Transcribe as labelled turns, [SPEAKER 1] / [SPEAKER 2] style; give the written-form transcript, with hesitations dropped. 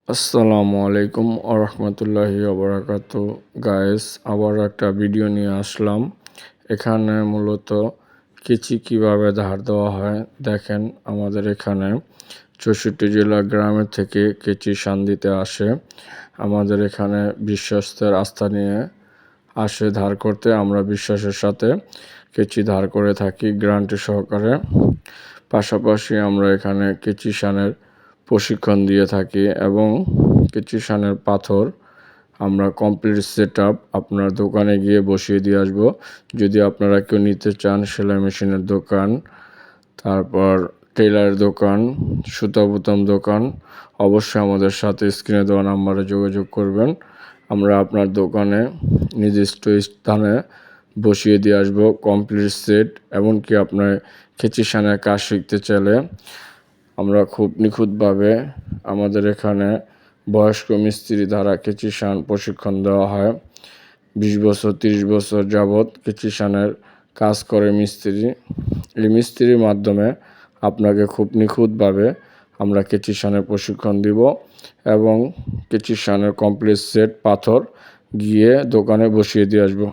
[SPEAKER 1] আসসালামু আলাইকুম আরহামতুল্লাহি ওবারাকাতু। গাইস, আবার একটা ভিডিও নিয়ে আসলাম। এখানে মূলত কেচি কিভাবে ধার দেওয়া হয় দেখেন। আমাদের এখানে 64 জেলা গ্রামের থেকে কেচি শান দিতে আসে। আমাদের এখানে বিশ্বস্তের আস্থা নিয়ে আসে ধার করতে। আমরা বিশ্বাসের সাথে কেচি ধার করে থাকি গ্যারান্টি সহকারে। পাশাপাশি আমরা এখানে কেচি শানের প্রশিক্ষণ দিয়ে থাকি এবং কেচি শানের পাথর আমরা কমপ্লিট সেট আপ আপনার দোকানে গিয়ে বসিয়ে দিয়ে আসবো। যদি আপনারা কেউ নিতে চান, সেলাই মেশিনের দোকান, তারপর টেলার দোকান, সুতা বুতাম দোকান, অবশ্যই আমাদের সাথে স্ক্রিনে দেওয়া নাম্বারে যোগাযোগ করবেন। আমরা আপনার দোকানে নির্দিষ্ট স্থানে বসিয়ে দিয়ে আসবো কমপ্লিট সেট। এমনকি আপনার কেচি শানের কাজ শিখতে চাইলে আমরা খুব নিখুঁতভাবে আমাদের এখানে বয়স্ক মিস্ত্রি দ্বারা কেচি শান প্রশিক্ষণ দেওয়া হয়। 20 বছর 30 বছর যাবৎ কেচি শানের কাজ করে মিস্ত্রি। এই মিস্ত্রির মাধ্যমে আপনাকে খুব নিখুঁতভাবে আমরা কেচি শানের প্রশিক্ষণ দিব এবং কেচি শানের কমপ্লিট সেট পাথর গিয়ে দোকানে বসিয়ে দিয়ে আসবো।